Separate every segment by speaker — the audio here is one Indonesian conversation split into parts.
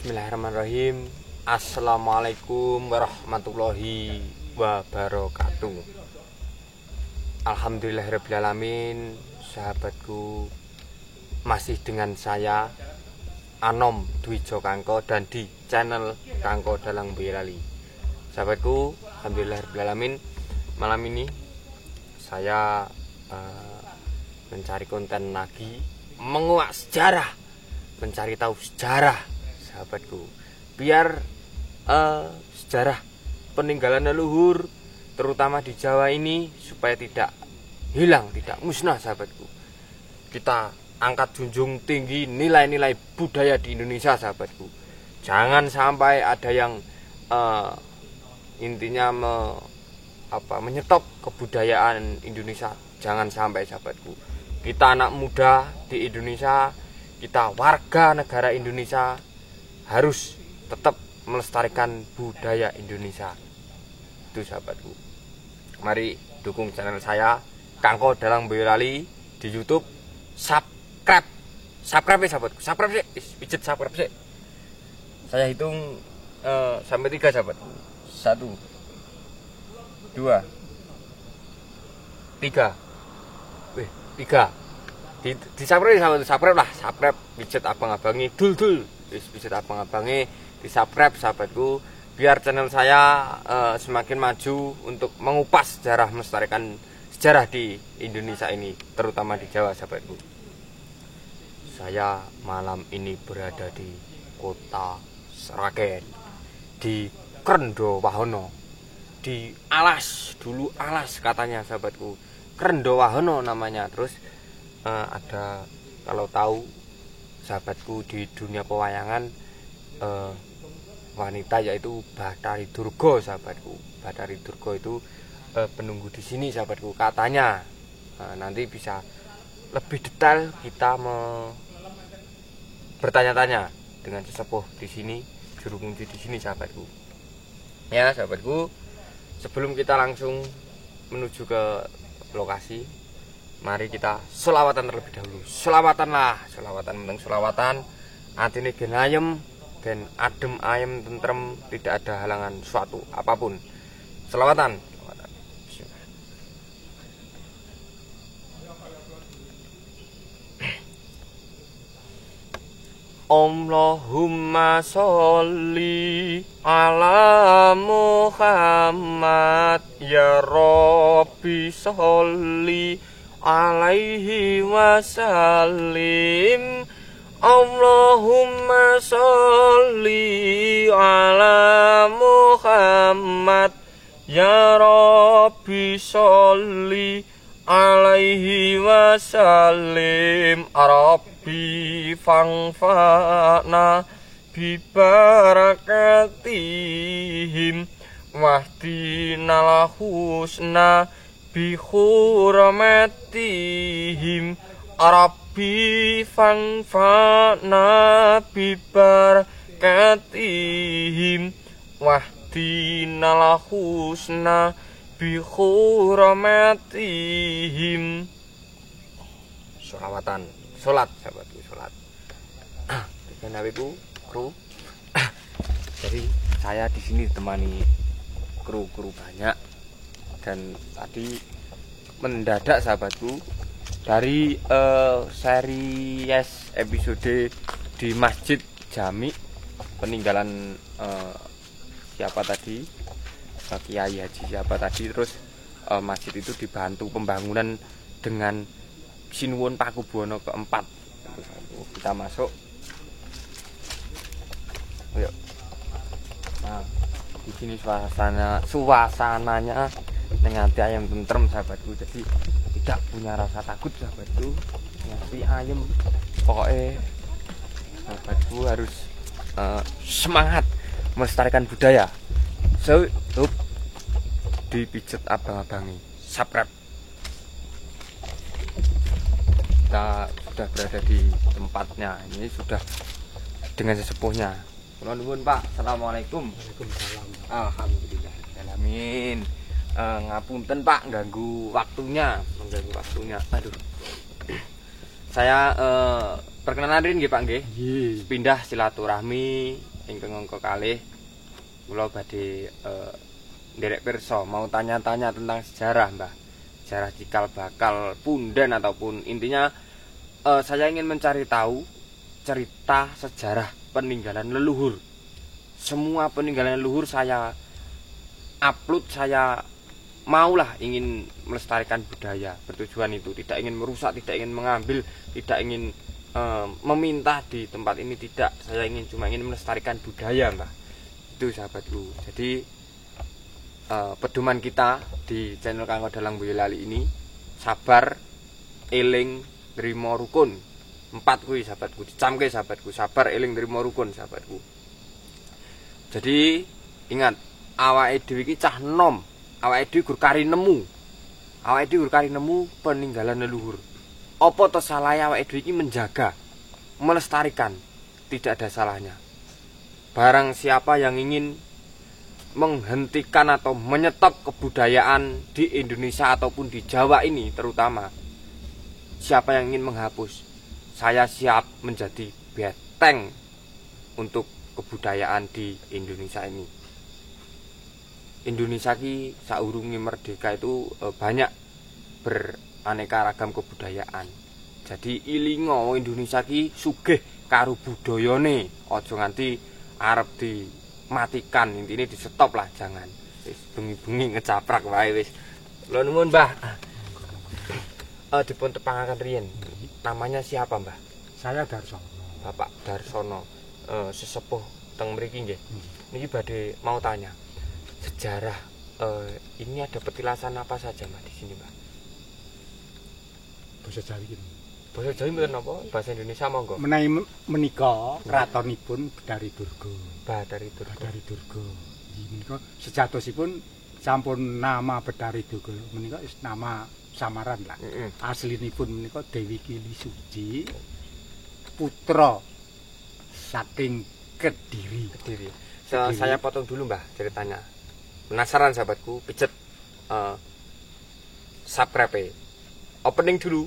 Speaker 1: Bismillahirrahmanirrahim. Assalamualaikum warahmatullahi wabarakatuh. Alhamdulillahirrahmanirrahim. Sahabatku, masih dengan saya Anom Dwijo Kangko dan di channel Kangko Dalang Boyolali. Sahabatku, alhamdulillahirrahmanirrahim. Malam ini saya mencari konten lagi, menguak sejarah, mencari tahu sejarah, sahabatku, biar sejarah peninggalan leluhur terutama di Jawa ini supaya tidak hilang, tidak musnah, sahabatku. Kita angkat junjung tinggi nilai-nilai budaya di Indonesia, sahabatku. Jangan sampai ada yang intinya menyetop kebudayaan Indonesia. Jangan sampai, sahabatku. Kita anak muda di Indonesia, kita warga negara Indonesia harus tetap melestarikan budaya Indonesia. Itu, sahabatku. Mari dukung channel saya Kangko Dalang Boyolali di YouTube. Subscribe ya, sahabatku. Subscribe sih, pijet subscribe sih. Saya hitung sampai 3, sahabatku. 1 2 3. 3. Di subscribe, sahabatku. Subscribe lah, subscribe, pijet abang-abangi dul. Pijet abangi di subscribe, sahabatku, biar channel saya semakin maju untuk mengupas sejarah, melestarikan sejarah di Indonesia ini, terutama di Jawa, sahabatku. Saya malam ini berada di kota Sragen, di Krendowahono, di Alas, dulu Alas katanya, sahabatku. Krendowahono namanya. Terus ada, kalau tahu sahabatku, di dunia pewayangan wanita yaitu Bathari Durga, sahabatku. Bathari Durga itu penunggu di sini, sahabatku, katanya. Nanti bisa lebih detail kita bertanya-tanya dengan sesepuh di sini, juru kunci di sini, sahabatku. Ya, sahabatku, sebelum kita langsung menuju ke lokasi, mari kita selawatan terlebih dahulu. Selawatan penting selawatan. Atine gen ayem, gen adem ayem tentrem, tidak ada halangan suatu apapun. Selawatan. Allahumma sholli ala Muhammad, ya Rabbi sholli alaihi wasallim. Allahumma sholli ala Muhammad, ya Rabbi sholli alaihi wasallim. Rabbi fangfa'na bibarakatihim wahdinal husna bi hurmatihim. Rabbi fangfa'na bibarakatihim wahdinal husna bi hurmatihim. Sholawatan, sholat, sahabatku, sholat. Dengan nabiku, kru. Jadi saya di sini ditemani kru banyak, dan tadi mendadak, sahabatku, dari series episode di Masjid Jami peninggalan siapa tadi, Kiai Haji siapa tadi. Terus masjid itu dibantu pembangunan dengan Sinuwun Pakubuwono keempat. Kita masuk. Ayo. Nah, di sini suasananya dengan hati ayam tentrem, sahabatku. Jadi tidak punya rasa takut, sahabatku. Hati ayam, pokoknya sahabatku harus semangat melestarikan budaya. So, dipijet abang-abangi. Subscribe. Kita sudah berada di tempatnya. Ini sudah dengan sesepuhnya. Nuwun, Pak. Assalamualaikum.
Speaker 2: Waalaikumsalam.
Speaker 1: Alhamdulillah. Alamin. Ngapunten, Pak, mengganggu waktunya. Aduh. Saya perkenalan nggih, Pak, nggih. Pindah silaturahmi ingkang angka kalih kula badhe nderek pirsa mau tanya-tanya tentang sejarah, Mbah. Sejarah cikal bakal punden ataupun intinya saya ingin mencari tahu cerita sejarah peninggalan leluhur. Semua peninggalan leluhur saya upload, saya maulah ingin melestarikan budaya, bertujuan itu tidak ingin merusak, tidak ingin mengambil, tidak ingin meminta di tempat ini, tidak. Saya cuma ingin melestarikan budaya, Mbah. Itu sahabatku. Jadi pedoman kita di channel Kanggo Dalang Boyolali ini sabar, eling, nrimo rukun. 4 kuwi sahabatku, dicamke sahabatku, sabar, eling, nrimo rukun sahabatku. Jadi ingat, awake dhewe iki cah nom, awake dhewe gur kari nemu. Awake dhewe gur kari nemu peninggalan leluhur. Apa to salah awake dhewe iki menjaga, melestarikan, tidak ada salahnya. Barang siapa yang ingin menghentikan atau menyetop kebudayaan di Indonesia ataupun di Jawa ini terutama, siapa yang ingin menghapus, saya siap menjadi beteng untuk kebudayaan di Indonesia ini. Indonesia ki saurunge merdeka itu banyak beraneka ragam kebudayaan. Jadi ilingo Indonesia ki sugih karo budayane, aja nganti arep dimatikan, intine di stop lah, jangan. Wis bengi-bengi ngecaprak wae wis. Lho nuwun, Mbah. Dipun tepangaken riyen. Namanya siapa, Mbah?
Speaker 2: Saya Darsono.
Speaker 1: Bapak Darsono, sesepuh teng mriki nggih. Niki badhe mau tanya. Sejarah ini ada petilasan apa saja, Mbah, di sini, Mbah?
Speaker 2: Basa Jawi iki.
Speaker 1: Basa Jawi mboten napa? Bahasa Indonesia monggo.
Speaker 2: Menawi menika kratonipun Bedari Durga.
Speaker 1: Bedari Durga.
Speaker 2: Bedari Durga. Nggih menika sejatosipun sampun nama Bedari Durga menika wis nama samaran lah. Aslinipun menika Dewi Kili Suci, putra saking Kediri.
Speaker 1: Kediri. Saya potong dulu, Mbah, ceritanya. Penasaran sahabatku, pijet subscribe. Opening dulu.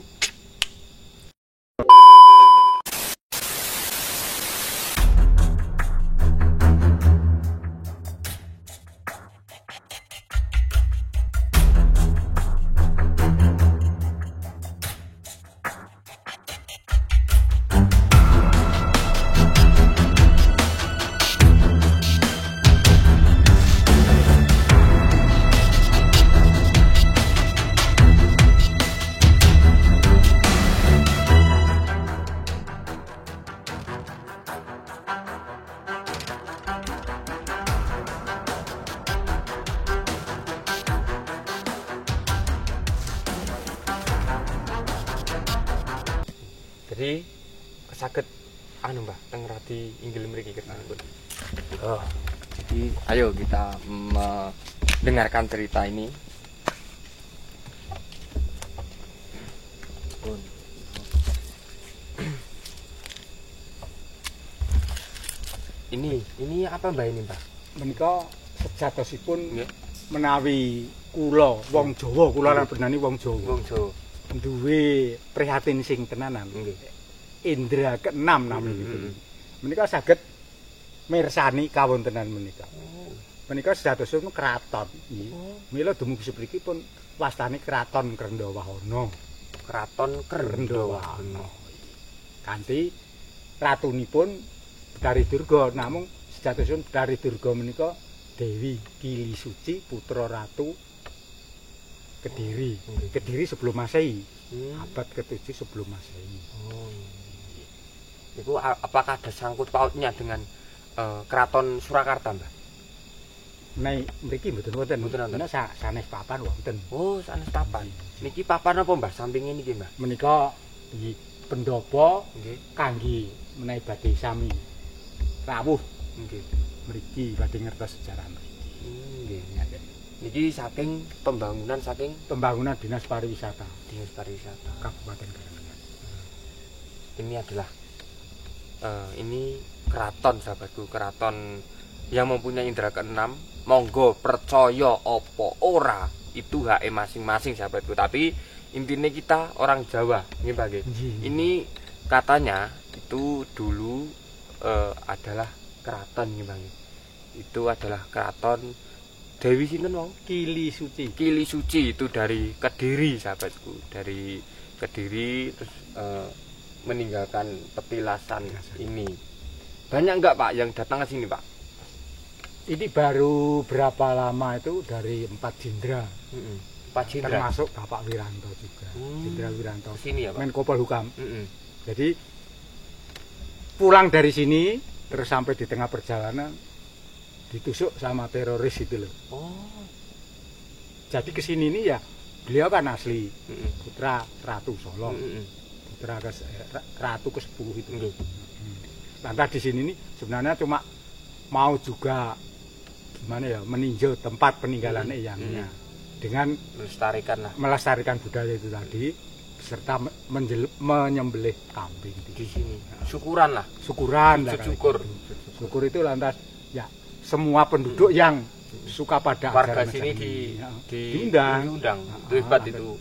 Speaker 1: Jadi saged anu, Mbah, teng radi inggil mriki kersanipun. Jadi ayo kita mendengarkan cerita ini. Ini apa, Mbah, ini, Mbah?
Speaker 2: Menika sejatosipun menawi kula wong Jawa, kula lan benani wong Jawa.
Speaker 1: Wong Jawa.
Speaker 2: Duwe prihatin sing tenanan. Indra keenam namanya. Menika saged mirsani kawontenan menika. Menika sejatosipun kraton. Mila dumugi sepriki pun wastane Kraton Krendawahana.
Speaker 1: Kraton Krendawahana.
Speaker 2: Kanthi ratunipun Bedari Durga, namung sejatosipun Bedari Durga menika Dewi Kili Suci, putra Ratu Kediri. Kediri sebelum Masehi. Abad ke-7 sebelum Masehi.
Speaker 1: Itu apakah ada sangkut pautnya dengan Keraton Surakarta, Mbah?
Speaker 2: Nek mriki mboten wonten. Menika sanes papan wonten.
Speaker 1: Oh, sanes papan. Niki papan apa, Mbah? Sampinge niki, Mbah.
Speaker 2: Menika di pendopo kangge menawi badhe sami rawuh
Speaker 1: nggih.
Speaker 2: Mriki badhe ngertos sejarah mriki.
Speaker 1: Nggih. Niki saking pembangunan
Speaker 2: Dinas Pariwisata.
Speaker 1: Dinas Pariwisata
Speaker 2: Kabupaten Karanganyar.
Speaker 1: Ini adalah ini keraton, sahabatku, keraton yang mempunyai indera keenam. Monggo percaya apa ora, itu hak masing-masing, sahabatku. Tapi intinya kita orang Jawa, nggih, Mbah. Ini katanya itu dulu adalah keraton nih Bang. Itu adalah keraton Dewi sinten wong?
Speaker 2: Kili Suci.
Speaker 1: Kili Suci itu dari Kediri sahabatku, dari Kediri terus meninggalkan petilasan ini. Banyak enggak Pak yang datang ke sini Pak?
Speaker 2: Ini baru berapa lama itu dari 4 jenderal.
Speaker 1: Pak Jenderal.
Speaker 2: Termasuk Bapak Wiranto juga. Jenderal Wiranto.
Speaker 1: Sini ya Pak.
Speaker 2: Menko Polhukam. Jadi pulang dari sini terus sampai di tengah perjalanan ditusuk sama teroris itu loh.
Speaker 1: Oh.
Speaker 2: Jadi kesini ini ya beliau kan asli putra Ratu Solo, putra Ratu ke-10 itu. Lantas di sini nih sebenarnya cuma mau juga gimana ya meninjau tempat peninggalan eyangnya dengan melestarikan budaya itu tadi serta menyembelih kambing
Speaker 1: di sini. Syukuran lah.
Speaker 2: Syukuran lah. Syukur itu lantas ya semua penduduk yang suka pada
Speaker 1: warga sini diundang. Itu hebat itu.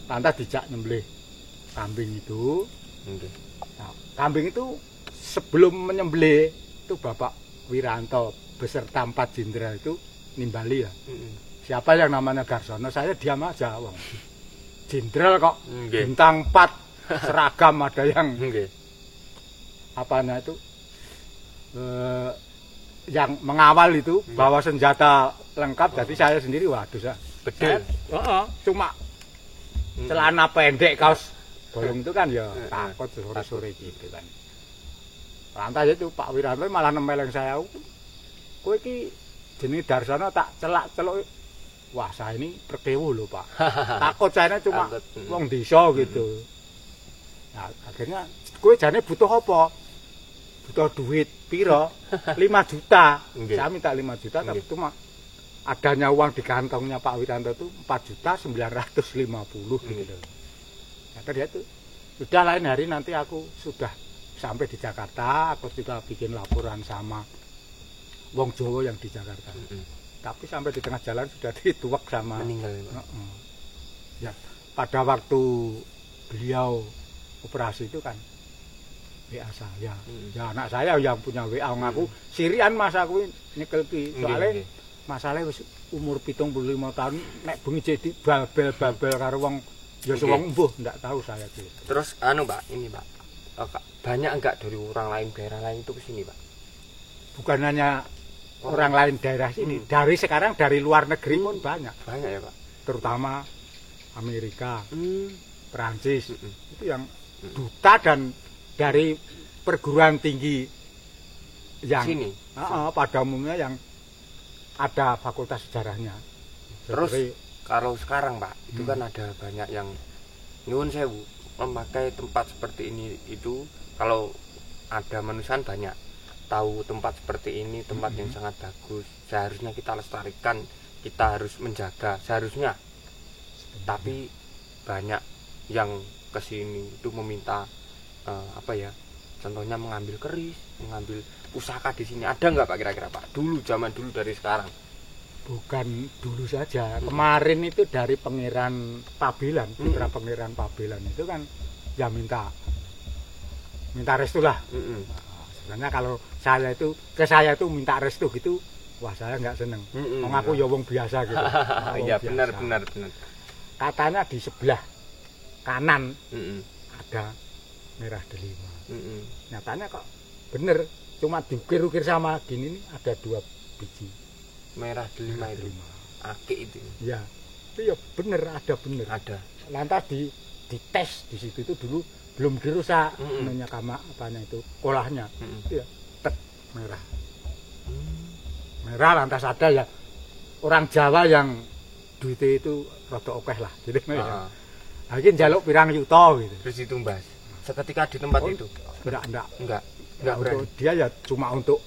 Speaker 2: Lantas dijak nyembelih kambing itu. Nah, kambing itu sebelum menyembelih itu Bapak Wiranto beserta 4 jenderal itu nimbali ya. Siapa yang namanya Garsono, saya diam aja wong. Jenderal kok bintang 4 seragam ada yang apanya itu yang mengawal itu bawa senjata lengkap. Jadi saya sendiri waduh saya
Speaker 1: betul.
Speaker 2: Cuma celana pendek kaos bolong itu kan ya takut sore-sore gitu kan. Lantas itu Pak Wiranto malah nemeleng saya, kowe iki jenenge Darsono tak celak-celuk. Wah, saya ini perkewu loh Pak. Takut saya cuma wong desa gitu. Nah, akhirnya kowe jane butuh apa? Butuh duit piro? 5 juta. Saya minta 5 juta tapi cuma adanya uang di kantongnya Pak Wiranto itu 4.950.000 gitu. Kata dia tuh, sudah lain hari nanti aku sudah sampai di Jakarta, aku juga bikin laporan sama wong Jawa yang di Jakarta. Tapi sampai di tengah jalan sudah dituak sama
Speaker 1: meninggal.
Speaker 2: Ya, pada waktu beliau operasi itu kan WA saya. Ya anak saya yang punya WA ngaku sirian Mas aku nyekel ki. Soalnya masalahnya wis umur 75 tahun nek bengi jadi babel-babel karo wong ya wong mbuh ndak tahu saya tuh.
Speaker 1: Terus anu Pak, ini Pak. Banyak enggak dari orang lain daerah lain itu ke sini Pak?
Speaker 2: Bukan hanya orang lain daerah sini, dari sekarang dari luar negeri pun banyak.
Speaker 1: Banyak ya Pak?
Speaker 2: Terutama Amerika, Perancis, itu yang duta dan dari perguruan tinggi yang
Speaker 1: sini.
Speaker 2: Pada umumnya yang ada fakultas sejarahnya.
Speaker 1: Terus kalau sekarang Pak, itu kan ada banyak yang nyuwun sewu memakai tempat seperti ini itu. Kalau ada manusia banyak tahu tempat seperti ini, tempat yang sangat bagus, seharusnya kita lestarikan, kita harus menjaga seharusnya. Tapi banyak yang kesini itu meminta apa ya, contohnya mengambil keris, mengambil pusaka di sini. Ada nggak Pak kira-kira Pak? Dulu zaman dulu dari sekarang?
Speaker 2: Bukan dulu saja. Kemarin itu dari Pangeran Pabelan, putra Pangeran Pabelan itu kan ya minta restu lah. Sebenarnya kalau saya itu minta restu gitu, wah saya nggak seneng. Wong aku ya wong biasa gitu.
Speaker 1: Iya benar.
Speaker 2: Katanya di sebelah kanan ada merah delima. Nyatanya kok bener, cuma diukir-ukir sama gini nih ada 2 biji
Speaker 1: merah delima itu. Akik itu.
Speaker 2: Ya, itu ya bener ada. Lantas dites di situ itu dulu belum dirusak namanya apanya itu kolahnya. Itu ya tek merah. Merah lantas ada ya orang Jawa yang duitnya itu rada okeh lah. Jadi lagi njaluk pirang yuta gitu.
Speaker 1: Terus ditumbas. Seketika di tempat itu. Enggak berani.
Speaker 2: Dia ya cuma untuk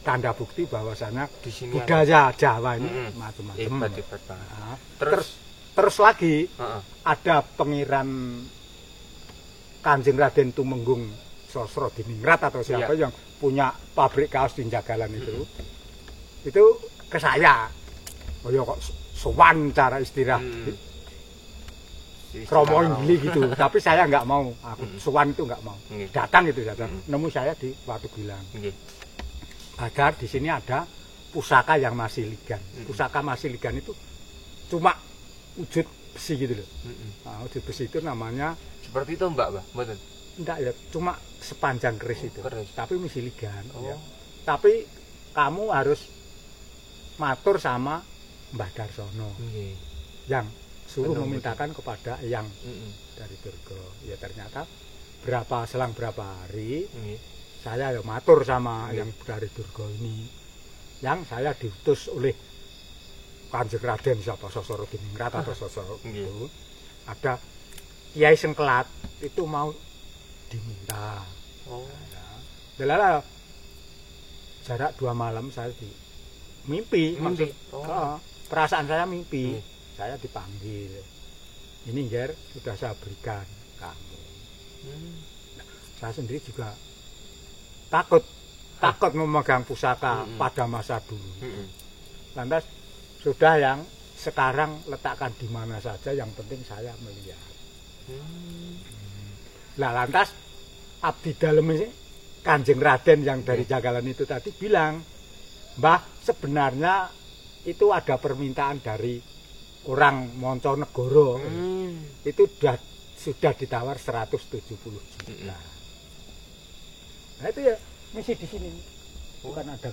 Speaker 2: tanda bukti bahwasanya di sini budaya Jawa ini macam-macam.
Speaker 1: Hebat banget.
Speaker 2: Nah, terus lagi ada pengiran Kanjeng Raden Tumenggung Sosro Diningrat atau siapa yang punya pabrik kaos di Jagalan itu. Itu ke saya. Oh ya kok sowan cara istilah. Kromoin beli gitu, tapi saya nggak mau. Aku sowan itu nggak mau. Datang itu datang. Nemu saya di Watu Gilang. agar di sini ada pusaka yang masih ligan. Pusaka masih ligan itu cuma wujud besi gitu loh. Nah, wujud besi itu namanya
Speaker 1: seperti itu Mbak, betul.
Speaker 2: enggak ya, cuma sepanjang keris itu.
Speaker 1: Keris.
Speaker 2: Tapi masih ligan.
Speaker 1: Oh.
Speaker 2: Ya. Tapi kamu harus matur sama Mbah Darsono yang suruh memintakan kepada yang dari Durga. Ya ternyata selang berapa hari saya ya matur sama yang dari Durga ini, yang saya diutus oleh Kanjeng Raden siapa Sosoro Diningrat atau Sosoro itu ada Kiai Sengkelat itu mau diminta. Delala jarak 2 malam saya di mimpi. Perasaan saya mimpi. Saya dipanggil. Ini Ger sudah saya berikan kamu. Nah, saya sendiri juga takut memegang pusaka pada masa dulu. Lantas sudah yang sekarang letakkan di mana saja, yang penting saya melihat. Nah lantas abdi dalem ini Kanjeng Raden yang dari Jagalan itu tadi bilang, Mbah sebenarnya itu ada permintaan dari orang Monconegoro. Itu sudah ditawar 170 juta. Nah itu ya misi di sini. Bukan ada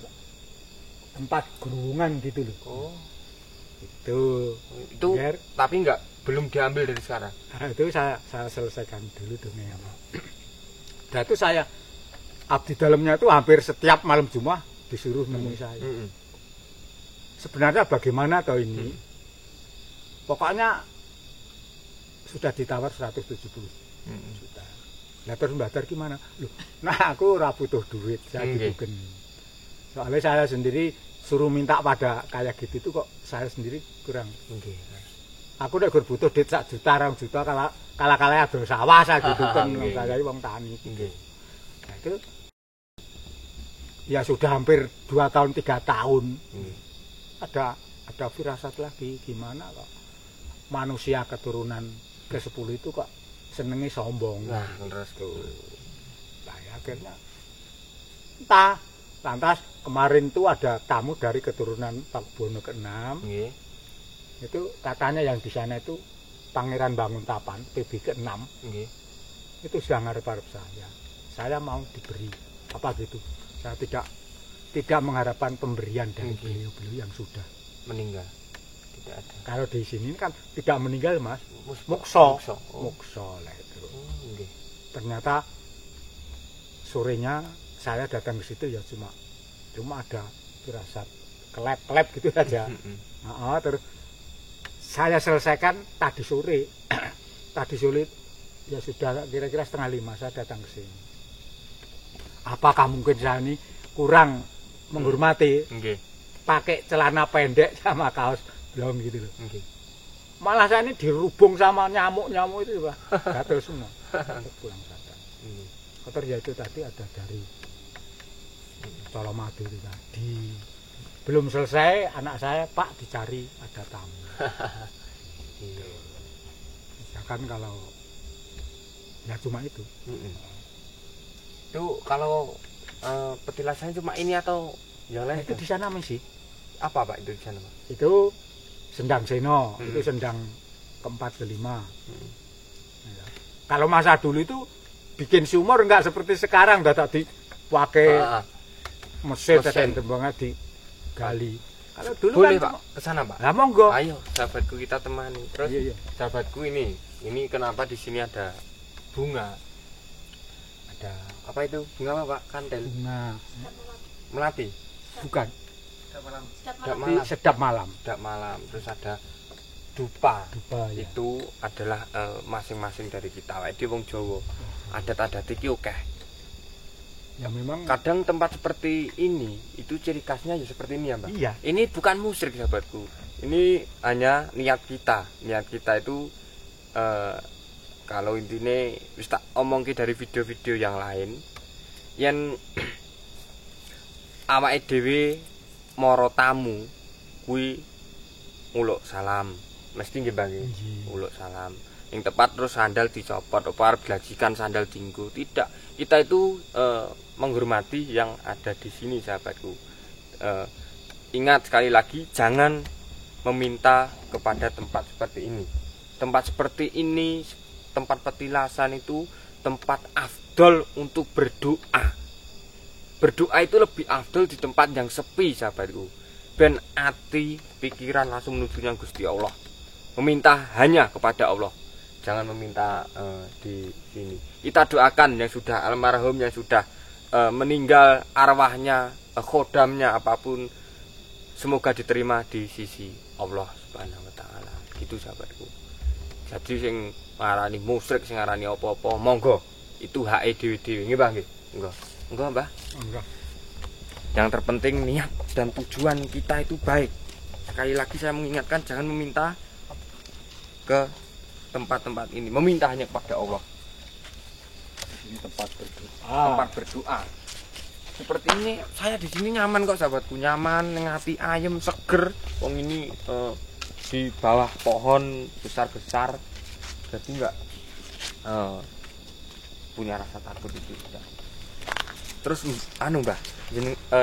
Speaker 2: tempat gerungan gitu loh. Itu biar,
Speaker 1: tapi belum diambil dari sekarang.
Speaker 2: Nah, itu saya selesaikan dulu tuh nih. Dan itu saya abdi dalamnya itu hampir setiap malam Jumat disuruh nemui saya. Sebenarnya bagaimana toh ini? Pokoknya sudah ditawar 170 juta. Nah terus Mbah Dar gimana? Loh, nah aku ora butuh duit, saya dibuken. Soalnya saya sendiri suruh minta pada kayak gitu tuh kok saya sendiri kurang. Aku nek butuh duit 1 juta, 2 juta kala-kala ada sawah saya gitu kan saya wong tani. Nah itu ya sudah hampir 2 tahun 3 tahun. Ada firasat lagi gimana kok manusia keturunan ke-10 itu kok senengnya sombong.
Speaker 1: Nah, terus tuh.
Speaker 2: Nah, akhirnya entah. Lantas kemarin tuh ada tamu dari keturunan Pak Bono ke-6. Itu katanya yang di sana itu Pangeran Banguntapan PB ke-6. Itu sudah ngarep-arep saya. Saya mau diberi apa gitu. Saya tidak mengharapkan pemberian dari beliau-beliau yang sudah
Speaker 1: meninggal. Tidak ada.
Speaker 2: Kalau di sini kan tidak meninggal Mas, mukso lah itu. Ternyata sorenya saya datang ke situ ya cuma ada firasat kelep-kelep gitu saja. Terus saya selesaikan tadi sore. Tadi sore ya sudah kira-kira 4:30 saya datang ke sini. Apakah mungkin saya ini kurang menghormati? Pakai celana pendek sama kaos blong gitu loh. Malah saya ini dirubung sama nyamuk-nyamuk itu Pak. Gatel semua. Pulang sadar. Kotor ya itu tadi ada dari Colomadu itu tadi. Belum selesai anak saya, Pak dicari ada tamu. Misalkan kalau ya cuma itu.
Speaker 1: Itu kalau petilasannya cuma ini atau yang lain?
Speaker 2: Itu di sana masih.
Speaker 1: Apa Pak itu di sana Pak?
Speaker 2: Itu Sendang Seno, itu sendang ke-4 ke-5. Ya. Kalau masa dulu itu bikin sumur enggak seperti sekarang, udah tadi pakai mesin tembangnya digali. Kalau dulu
Speaker 1: boleh
Speaker 2: kan
Speaker 1: Pak ke sana Pak.
Speaker 2: Lah monggo.
Speaker 1: Ayo sahabatku kita temani. Terus sahabatku ini kenapa di sini ada bunga? Ada apa itu? Bunga apa Pak? Kantel.
Speaker 2: Bunga
Speaker 1: melati.
Speaker 2: Bukan.
Speaker 1: Sedap malam. Terus ada dupa.
Speaker 2: Ya.
Speaker 1: Itu adalah masing-masing dari kita. Jadi wong Jawa. Adat-adat iki akeh.
Speaker 2: Ya memang
Speaker 1: kadang tempat seperti ini itu ciri khasnya ya seperti ini ya Mbak.
Speaker 2: Iya.
Speaker 1: Ini bukan musyrik sahabatku. Ini hanya niat kita. Niat kita itu kalau intinya wis tak omongke dari video-video yang lain yen awake dhewe mara tamu kuwi nguluk salam. Mesti nggih Mbak. Nguluk salam. yang tepat terus sandal dicopot opar belajikan sandal dinggo. Tidak, kita itu menghormati yang ada di sini sahabatku. Ingat sekali lagi, jangan meminta kepada tempat seperti ini. Tempat seperti ini, tempat petilasan itu tempat afdol untuk berdoa. Berdoa itu lebih afdol di tempat yang sepi sahabatku. Ben ati pikiran langsung menuju yang Gusti Allah. Meminta hanya kepada Allah. Jangan meminta di sini. Kita doakan yang sudah almarhum, yang sudah meninggal, arwahnya, khodamnya, apapun, semoga diterima di sisi Allah Subhanahu wa taala. Gitu sahabatku. Jadi sing ngarani musyrik, sing ngarani apa-apa, monggo. Itu hake dhewe-dhewe. Nggih, Mbah nggih. Enggak, Mbah.
Speaker 2: Enggak.
Speaker 1: Yang terpenting niat dan tujuan kita itu baik. Sekali lagi saya mengingatkan, jangan meminta ke tempat-tempat ini, meminta hanya kepada Allah.
Speaker 2: Ini tempat berdoa.
Speaker 1: Tempat berdoa. Seperti ini, saya di sini nyaman kok sahabatku, nyaman, ngati ayem, seger. Wong ini di bawah pohon besar-besar, jadi enggak punya rasa takut itu. Terus Mbah,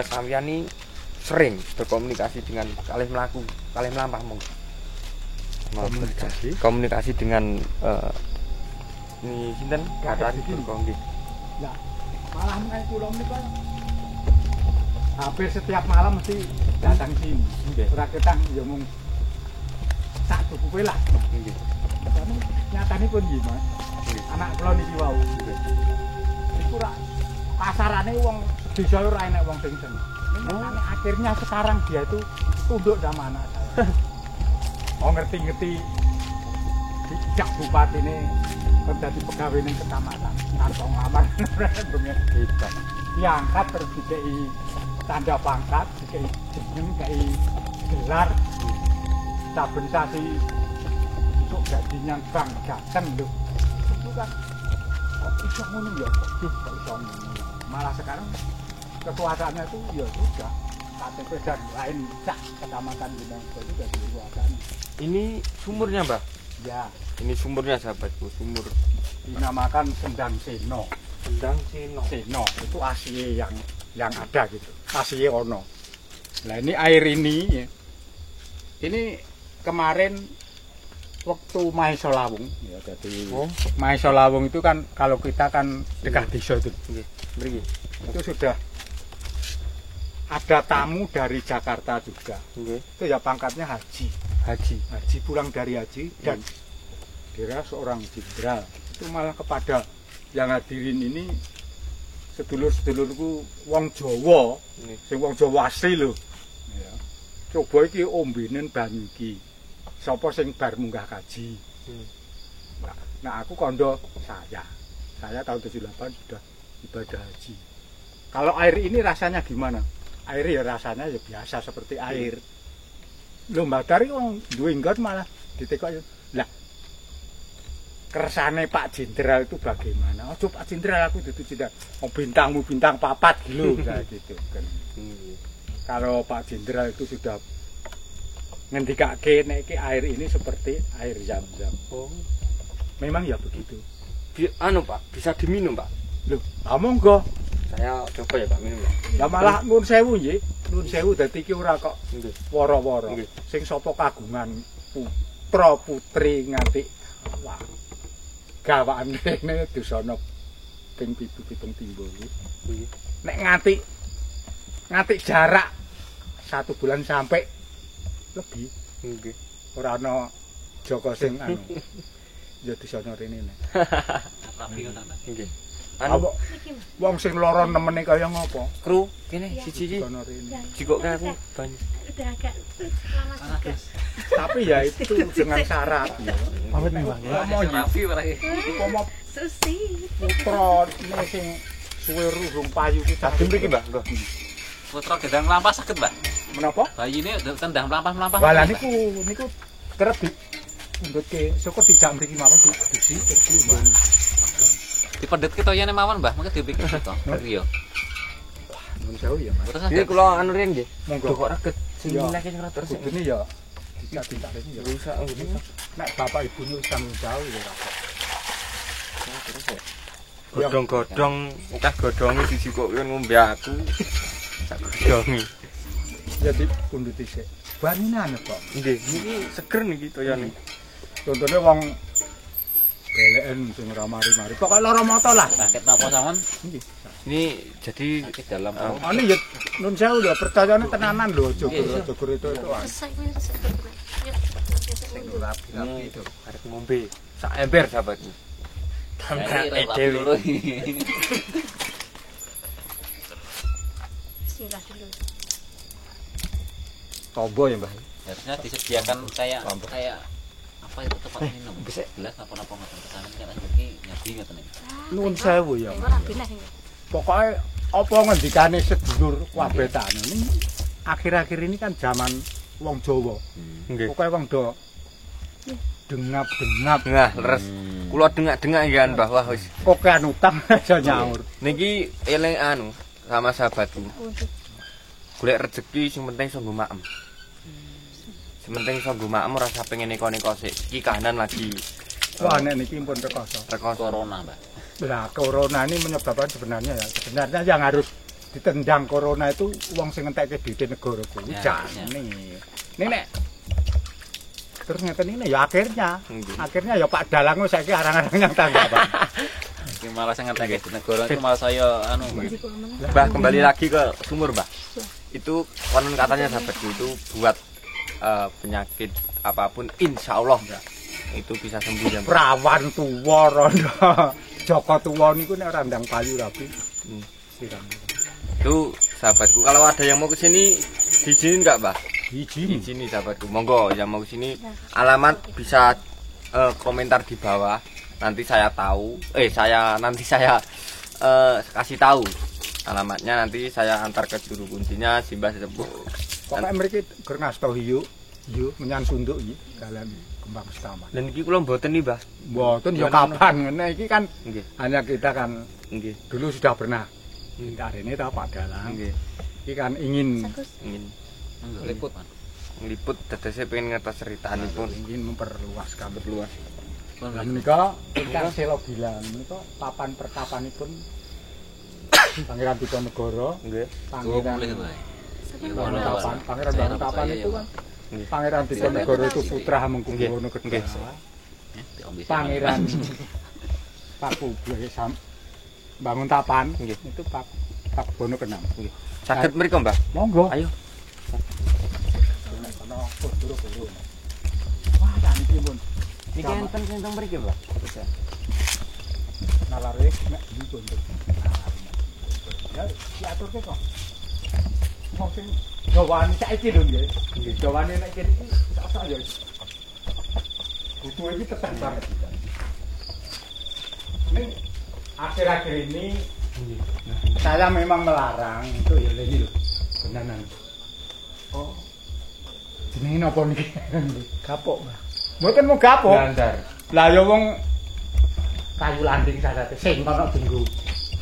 Speaker 1: sampeyan ini sering berkomunikasi dengan kalih mlaku, kalih mlampah monggo. Komunikasi dengan ini sinten kata berkomunikasi.
Speaker 2: Ya, malam kayak kula menika hampir setiap malam mesti datang sini. Ora ketang ya mung sak tuku lah.
Speaker 1: Nggih.
Speaker 2: Tapi nyatanipun nggih, Mas. Anak kula niki wau. Iku ora pasarane wong desa ora enek wong sing seneng. Akhirnya sekarang dia itu tunduk sama anak saya. Oh ngerti-ngerti dijak bupati ini menjadi pegawai ini kecamatan atau ngamar gitu. Diangkat terus dikei tanda pangkat, dikei jeneng, dikei gelar, saben sasi untuk gajinya bang ganteng lho. Itu kan kok bisa ngono ya? Kok bisa ngono. Malah sekarang kekuasaannya itu ya sudah KTP dan lain cak kecamatan Gunung itu sudah dikuasai.
Speaker 1: Ini sumurnya, Mbak?
Speaker 2: Ya,
Speaker 1: ini sumurnya sahabatku, sumur
Speaker 2: dinamakan Sendang Seno.
Speaker 1: Sendang Seno.
Speaker 2: Seno itu asli yang ada gitu. Asli ono. Nah, ini air ini kemarin waktu Maisa Lawung ya, jadi Maisa Lawung itu kan kalau kita kan dekat desa itu.
Speaker 1: Nggih.
Speaker 2: Itu sudah ada tamu dari Jakarta juga. Itu ya pangkatnya haji pulang dari haji dan dia seorang jenderal. Itu malah kepada yang hadirin ini sedulur-sedulurku wong Jawa, sing wong Jawa asli lho. Ya. Coba iki ombenen banyu iki. Sapa sing bar munggah kaji. Nah, aku kondo saya tahun 78 sudah ibadah haji. Kalau air ini rasanya gimana? Air ya rasanya ya biasa seperti air. Lho Mbak Dari wong duwe nggon malah ditekok. Lah kersane Pak Jenderal itu bagaimana? Ojo Pak Jenderal aku dudu jenderal. Oh bintangmu bintang 4 gitu kayak gitu kan. Kalau Pak Jenderal itu sudah ngendikake nek iki air ini seperti air Zam-Zam. Oh. Memang ya begitu.
Speaker 1: Pak, bisa diminum, Pak.
Speaker 2: Loh, monggo.
Speaker 1: Saya coba ya Pak minum ya.
Speaker 2: Lah malah nuwun sewu nggih. Nuwun sewu dadi iki ora kok woro-woro. Sing sapa kagungan putra putri nganti wah. Gawakan kene dosana ping 7-7 timbul. Nek nganti jarak 1 bulan sampai lebih. Nggih. Ora ana Joko sing anu. Ya dosana rene.
Speaker 3: Rapi kan ta.
Speaker 1: Nggih.
Speaker 2: Wong sing lara nemene kaya ngopo?
Speaker 1: Kru, kene siji-siji. Jikoke aku banyu.
Speaker 4: Udah agak lama juga.
Speaker 2: Tapi ya itu dengan syarat ya.
Speaker 3: Pamit nih Bang. Rapi ora iki.
Speaker 2: Umpama
Speaker 4: Susi.
Speaker 2: putra ini sing suwe urung payu kita.
Speaker 1: Adem iki, Mbak. Nggo.
Speaker 3: Putra gendang mlampah saged, Mbak.
Speaker 2: Menapa?
Speaker 3: Bayine tendang mlampah-mlampah.
Speaker 2: Walah niku kerep ndutke syukur dijak mriki mawon disi terus
Speaker 3: Dipendet ketoyane mawon, Mbah, mengke dibikin kita. Iya.
Speaker 2: Nun sewu ya, Mas.
Speaker 3: Terus
Speaker 1: Iki kula anu riyen nggih.
Speaker 2: Monggo.
Speaker 1: Kok reget sing nilai sing rada resik.
Speaker 2: Kudune ya Dicat-dicat ini ya.
Speaker 1: Rusak
Speaker 2: Nek bapak ibune wis tanggung jawab ya ora.
Speaker 1: godhong-godhong akeh godhonge siji kok ngombe aku. Sak godhonge.
Speaker 2: Ya dipundhut dhisik. Baninane kok.
Speaker 1: Nggih, niki seger niki toyone.
Speaker 2: Contone wong beleken sing ora mari-mari. Pokoke lara mata lah.
Speaker 3: Sakit napa sampean?
Speaker 2: Nggih.
Speaker 1: Ini jadi
Speaker 3: Sakit dalam.
Speaker 2: Ane ya nun sewu lho percayane tenanan lho jogur itu.
Speaker 4: Selesai ini selesai. Yuk.
Speaker 2: Sing rapi-rapi itu.
Speaker 1: arep ngombe sak ember sahabatku.
Speaker 3: Jadi,
Speaker 1: Dewi.
Speaker 3: dulu.
Speaker 4: Bismillah dulu.
Speaker 2: Tombo ya, Mbah.
Speaker 3: Harusnya disediakan kayak apa itu tempat minum. Gelas apa-apa ngoten kesana kan iki nyabi ngoten iki.
Speaker 2: Nun sewu ya.
Speaker 4: Ora pindah iki.
Speaker 2: Pokoke apa ngendikane sedulur wabetane ini akhir-akhir ini kan zaman wong Jawa.
Speaker 1: Nggih.
Speaker 2: Pokoke wong do dengap-dengap.
Speaker 1: Nah, leres. Kula dengak-dengak ya Mbah, wah wis.
Speaker 2: Kokean utang aja nyaur.
Speaker 1: Niki eling sama sahabatku.
Speaker 4: Untuk
Speaker 1: Golek rezeki sing penting sanggo maem. Sing penting sanggo maem ora usah pengen neko-neko sik. Iki kahanan lagi
Speaker 2: Wah nek niki pun rekoso.
Speaker 1: rekoso.
Speaker 3: Corona, Mbak.
Speaker 2: Lah corona ini menyebabkan sebenarnya yang harus ditendang corona itu wong sing ngentekke duit negara kuwi.
Speaker 3: Ya,
Speaker 2: Jane. Ini nek terus ngeten ini ya akhirnya ya Pak Dalang saiki arang-arang yang tangga Pak.
Speaker 3: Iki malah sing ngerti negara itu malah saya anu.
Speaker 1: Mbah kembali lagi ke sumur, Mbah. Itu konon katanya sahabatku itu buat penyakit apapun insya Allah itu bisa sembuh ya.
Speaker 2: Perawan tuwa rondo. Joko tuwa niku nek ora ndang payu rapi. Siram.
Speaker 1: Itu sahabatku kalau ada yang mau ke sini diizinin enggak, Mbah?
Speaker 2: Izin.
Speaker 1: Izin nih sahabatku. Monggo yang mau ke sini alamat bisa komentar di bawah. Nanti saya tahu. Nanti saya kasih tahu alamatnya, nanti saya antar ke juru kuncinya Simbah Sesepuh.
Speaker 2: Pokoke mriki gur ngasih hiyo menyan sunduk iki dalan Kembang Setaman.
Speaker 1: Dan iki kula mboten nih, Mbah.
Speaker 2: Mboten ya kapan ngene iki kan
Speaker 1: Nggih.
Speaker 2: hanya kita kan
Speaker 1: Nggih.
Speaker 2: dulu sudah pernah ini ta Pak Dalang.
Speaker 1: Nggih.
Speaker 2: Iki kan ingin
Speaker 1: Ingin
Speaker 3: Liput, Pak.
Speaker 1: ngliput dadase pengen ngertos ceritaanipun.
Speaker 2: ingin memperluas kabeh
Speaker 1: Luas.
Speaker 2: Lah menika ingkang Sela bilang menika papan pertapanipun Pangeran Diponegoro,
Speaker 1: Nggih.
Speaker 2: Pangeran Banguntapan, Pangeran
Speaker 3: Saya
Speaker 2: Banguntapan
Speaker 3: saya,
Speaker 2: itu
Speaker 3: ya,
Speaker 2: kan Pangeran Diponegoro itu putra Hamengkubuwono
Speaker 1: Nggih.
Speaker 2: Kedua.
Speaker 3: Diombe sama.
Speaker 2: Pangeran Pakubuwono Sam Banguntapan
Speaker 1: Nggih.
Speaker 2: itu Pak Bono ke-6.
Speaker 1: Nggih. Saged mriku, Mbah.
Speaker 2: Monggo.
Speaker 1: Ayo.
Speaker 2: Nek kono buru-buru. Wah, ya niki pun
Speaker 1: Niki enten sing teng mriki, Mbah.
Speaker 2: nalare nek iki untuk. Ya, diaturke kok. Wong sing Jawane saiki lho nggih. Nggih, Jawane nek kene iki sak-sak ya. Butuh iki tekan banget. Ini akhir-akhir ini saya memang melarang itu ya ini loh. Benanan. Oh. Jenenge napa niki? Gapok, Mbah. Mboten mau gapok.
Speaker 1: Landar.
Speaker 2: Lah ya wong kayu landing sadate sing kono dinggo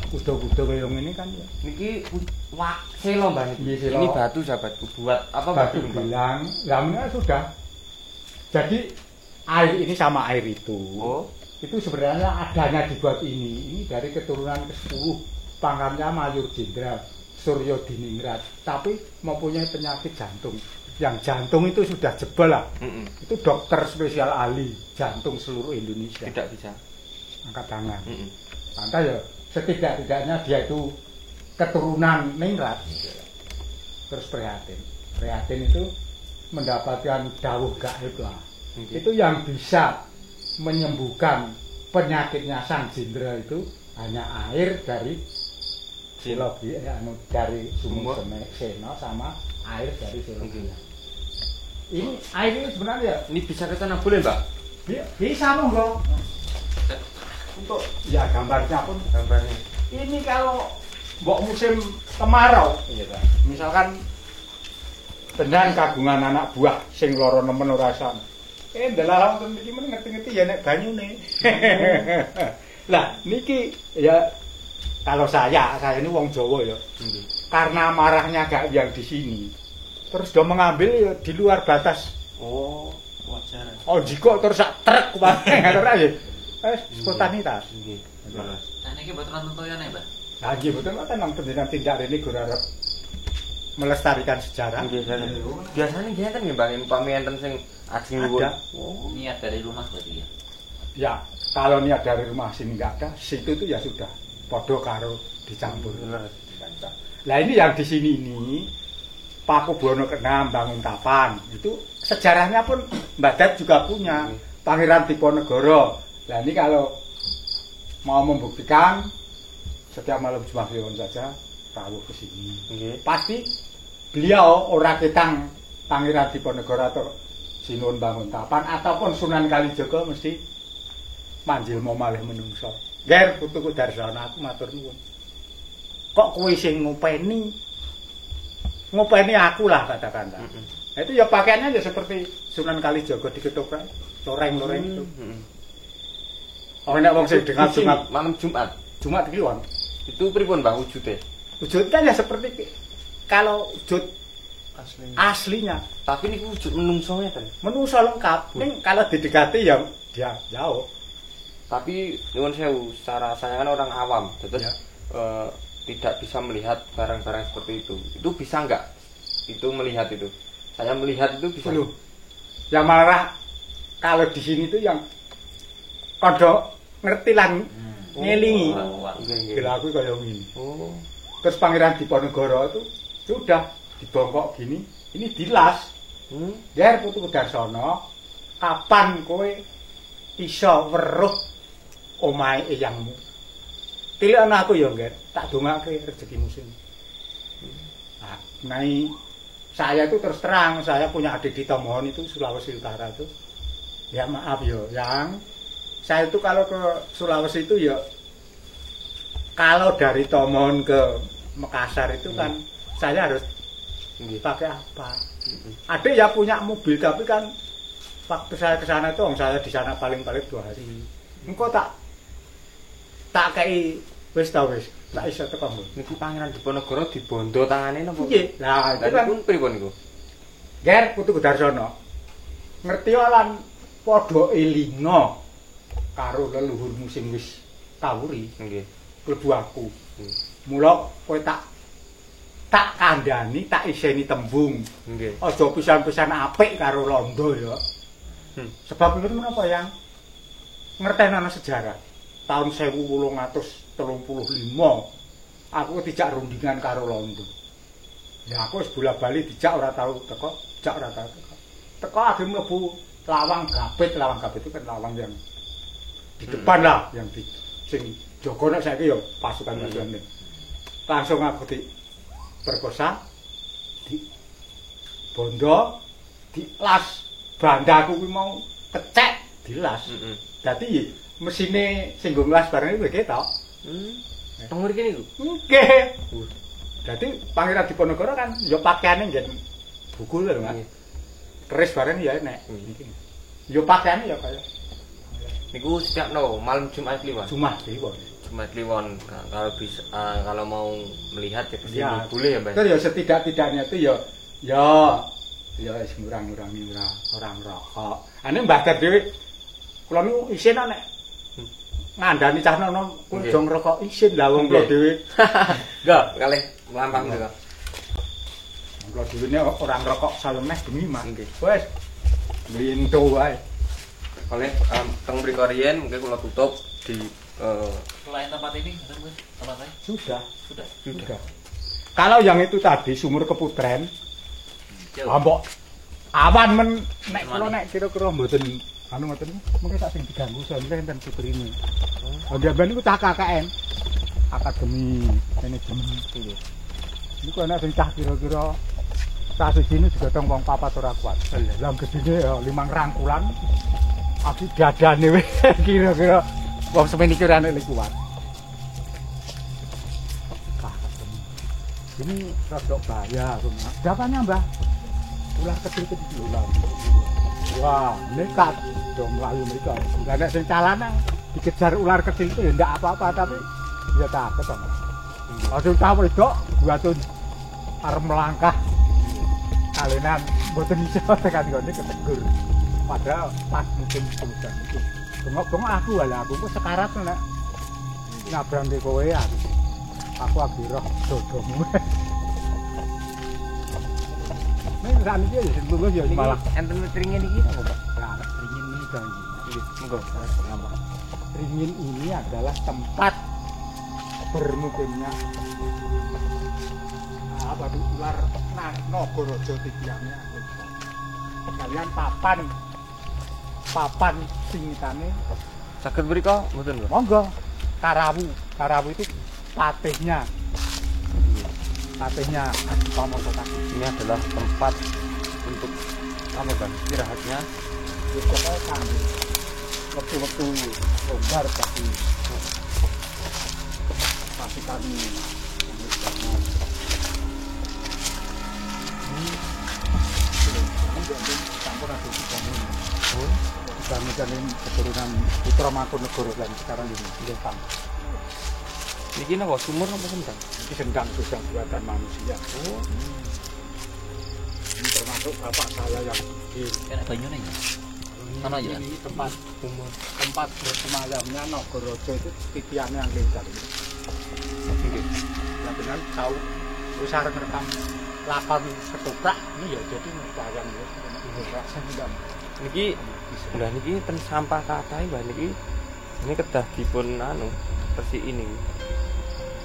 Speaker 2: kuda-kuda kaya ngene kan ya.
Speaker 1: Niki wak selo, Mbah niki.
Speaker 2: Nggih, selo.
Speaker 1: Ini batu sahabatku buat apa
Speaker 2: Batu
Speaker 1: Mbah?
Speaker 2: bilang, lah menika sudah. Jadi air ini sama air itu.
Speaker 1: Oh.
Speaker 2: Itu sebenarnya adanya dibuat ini dari keturunan ke-10 pangkatnya Mayor Jenderal Suryo Diningrat, tapi mempunyai penyakit jantung. Yang jantung itu sudah jebol lah. Itu dokter spesial ahli jantung seluruh Indonesia.
Speaker 1: Tidak bisa.
Speaker 2: Angkat tangan. Maka ya setidak-tidaknya dia itu keturunan Ningrat. Terus prihatin. Prihatin itu mendapatkan dawuh gaib lah. Itu yang bisa menyembuhkan penyakitnya sang jenderal itu hanya air dari silogi dari sumur Seno sama air dari silogi. Ini air ini sebenarnya
Speaker 1: Ini bisa ke sana boleh, Mbak?
Speaker 2: bisa monggo. Untuk ya gambarnya pun
Speaker 1: Gambarnya.
Speaker 2: ini kalau mbok musim kemarau, misalkan tenan kagungan anak buah sing lara nemen ora sana. Ndelalah wonten iki men ngerti-ngerti ya nek banyune. Lah niki ya kalau saya ini wong Jawa ya. Karena marahnya gak yang di sini. Terus do mengambil ya di luar batas
Speaker 1: Oh, wajar.
Speaker 2: Oh, jiko terus sak truk wae ngono ae. Spontanitas.
Speaker 1: Nggih.
Speaker 3: Nah niki mboten wonten toyone, Mbah.
Speaker 2: Nah, nggih mboten wonten nang pendidikan tindak rene gur arep melestarikan sejarah.
Speaker 1: Nggih, biasanya nggih enten nggih Bang, upami enten sing ajeng nuwun.
Speaker 2: Ada.
Speaker 1: Oh,
Speaker 3: Niat dari rumah berarti ya.
Speaker 2: Ya, kalau niat dari rumah sini nggak ada, situ itu ya sudah podo karo dicampur.
Speaker 1: bener.
Speaker 2: Nah ini yang di sini ini Pakubuwono ke-6 bangun Tapan itu sejarahnya pun Mbak Dep juga punya Pangeran Diponegoro. Nah ini kalau mau membuktikan setiap malam Jumat Kliwon saja rawuh ke sini.
Speaker 1: Nggih.
Speaker 2: Pasti beliau ora ketang Pangeran Diponegoro atau Sinuwun Bangun Tapan ataupun Sunan Kalijaga mesti manjil mau malih menungso. Ger putuku Darsana aku matur nuwun. Kok kowe sing ngopeni aku lah katakanlah. Itu ya pakaiannya ya seperti Sunan Kalijaga diketoprak loreng-loreng itu. Oh nek wong sing dengar Jumat
Speaker 1: malam Jumat.
Speaker 2: Jumat Kliwon.
Speaker 1: Itu pripun Bang wujude?
Speaker 2: Wujudnya ya seperti kalau wujud aslinya.
Speaker 1: Tapi niku wujud menungso ngeten.
Speaker 2: Menungso lengkap. Ning kalau didekati ya dia jauh.
Speaker 1: Tapi nyuwun sewu, secara saya kan orang awam, terus
Speaker 2: Ya.
Speaker 1: tidak bisa melihat barang-barang seperti itu. Itu bisa enggak? Itu melihat itu. Saya melihat itu bisa.
Speaker 2: Loh. Yang marah kalau di sini tuh yang kodok ngerti lan ngelingi. Gila aku kaya ngene.
Speaker 1: Oh.
Speaker 2: Terus Pangeran Diponegoro itu sudah dibongkok gini, ini dilas. Der putu Darsana, kapan kowe iso weruh omahe eyangmu? Tilik aku ya, Nger, tak dongake rezekimu sing. Nah, saya itu terus terang, saya punya adik di Tomohon itu Sulawesi Utara itu. Ya maaf yo, yang saya itu kalau ke Sulawesi itu ya kalau dari Tomohon ke Makassar itu kan saya harus pakai apa? Ada ya punya mobil tapi kan waktu saya ke sana itu saya di sana paling-paling 2 hari. Engko tak kei wis ta wis, tak iso teko.
Speaker 1: Niku Pangeran Diponegoro dibondo tangane napa?
Speaker 2: Nggih. Lah itu kan
Speaker 1: pun pripun niku?
Speaker 2: Ger putu Darsana. Ngerti lan padha elinga karo leluhurmu sing wis kawuri.
Speaker 1: Nggih.
Speaker 2: Klebu aku. Mula kowe tak kandhani, tak iseni tembung.
Speaker 1: Nggih.
Speaker 2: Aja pisan-pisan apik karo londo ya. Sebab itu menapa yang ngerteni sejarah. Tahun 1835 aku dijak rundingan karo londo. Ya aku wis bola-bali dijak ora tau teko, dijak ora tau teko. Teko ade mlebu lawang gabit itu kan lawang yang di depan lah yang di sing jaga nek saiki ya pasukan-pasukan. Langsung aku diperkosa, di bondo, dilas bandaku kuwi mau kecek dilas. Dadi mesine sing nggo nglas barang iki ketok.
Speaker 1: Teng mriki niku.
Speaker 2: Nggih. Dadi Pangeran Diponegoro kan ya pakaiane ngen buku lho, Mas. Keris barang ya enek. Niki. Ya pakaiane ya kaya
Speaker 1: Niku setiap malam Jumat Kliwon.
Speaker 2: Jumat Kliwon.
Speaker 1: Jumat Kliwon. Nah, kalau bisa kalau mau melihat ya pasti
Speaker 2: Ya,
Speaker 1: boleh ya, Mbak.
Speaker 2: Itu ya setidak-tidaknya itu ya wis ngurang-ngurangi orang rokok. Ane Mbah Dep dhewe kula niku isin nek ngandani cah nono kuwi aja ngrokok isin lah wong kula dhewe.
Speaker 1: Enggak, kalih lampah niku.
Speaker 2: Kula dhewe nek ora ngrokok salemeh demi Mas.
Speaker 1: Nggih.
Speaker 2: Wis lintu wae.
Speaker 1: Oleh teng mriko riyen mungkin kula tutup di
Speaker 3: Selain tempat ini, tempat lain?
Speaker 2: Sudah.
Speaker 1: sudah.
Speaker 2: Kalau yang itu tadi sumur Keputren, ambok awan men nek kula nek kira-kira mboten anu ngoten mungkin tak sing diganggu sampe enten putrine. Oh, jamban niku cah KKN. Akademi Manajemen iki. Niku ana sing cah kira-kira cah sijine digodhong wong papat ora kuat. Lah gedine ya 5 rangkulan. Abi dadane wis kira-kira wong semene iki ora nek kuat. Ini rodok bahaya, berapanya Mbah? Ular kecil-kecil ular. Wah, nekat dong melayu mereka. Enggak ada sing calana dikejar ular kecil itu ya enggak apa-apa tapi dia takut sama. Langsung tahu itu buatun arep melangkah kalinan mboten iso tekan ngene ketegur. Padahal pas musim hujan itu. Bengok-bengok aku kok sekarat nek nyabrang kowe aku. Aku akhirnya dodomu. Nek sak niki ya sebelum ya malah
Speaker 1: enten tringin iki apa, Pak?
Speaker 2: nah, ringin ini kan
Speaker 1: Nggih, monggo. Nambah.
Speaker 2: ringin ini adalah tempat bermukimnya apa tuh ular Nagaraja titiange kalian papan singitane
Speaker 1: Saged mriko mboten, Pak?
Speaker 2: monggo karawu itu patihnya Pamoso tadi
Speaker 1: Ini adalah tempat untuk apa, Bang? Istirahatnya.
Speaker 2: pokoknya kan waktu-waktu longgar tapi masih kami campur ada dibangun keturunan Putra Mangkunegara dan sekarang ini Jepang.
Speaker 1: Niki napa sumur napa sendang?
Speaker 2: Ini sedang buatan manusia. Ini termasuk bapak saya yang di
Speaker 3: Enak banyune ya. Ono ya.
Speaker 2: ini tempat bersemayamnya Nagaraja itu titiannya yang lingkar ini.
Speaker 1: Nggih.
Speaker 2: Ya benar tahu usaha rekam lakon ketoprak ini ya jadi wayang ya ini rasa tidak
Speaker 1: Niki lah niki ten sampah kathah Mbak niki. Ini kedah dipun bersih ini.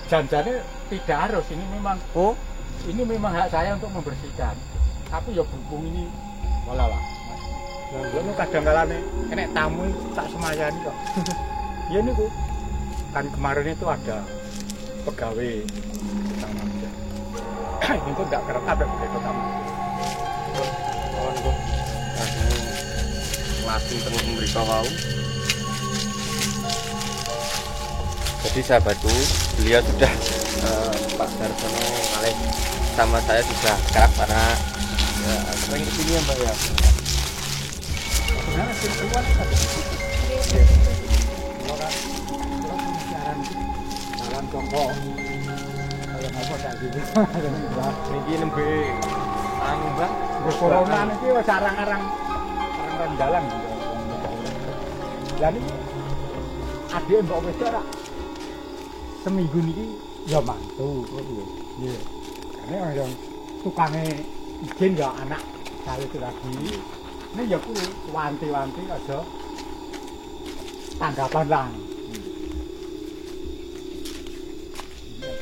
Speaker 2: janjane tidak harus ini memang
Speaker 1: Oh,
Speaker 2: hak saya untuk membersihkan tapi ya berhubung ini walah lalu kadang-kadang kena tamu tak semayani kok ya ini kok kan kemarin itu ada pegawai utama ini kok tidak kerekam ya pegawai utama
Speaker 1: kawan kok. Langsung teng mriko wau. Jadi sahabatku, beliau sudah Pak Darsono kalih sama saya sudah kerap karena sering kesini ya Mbak ya.
Speaker 2: sebenarnya keluar ada kalau pembicaraan jalan kongkong kalau ngapa kayak gitu
Speaker 1: Niki nembe Mbak.
Speaker 2: corona ini arang-arang dalan dan ini adik mbak wedok seminggu niki ya mantu iya karena yang tukangnya izin ya anak saya itu lagi ini ya aku wanti-wanti aja tanggapan lah ini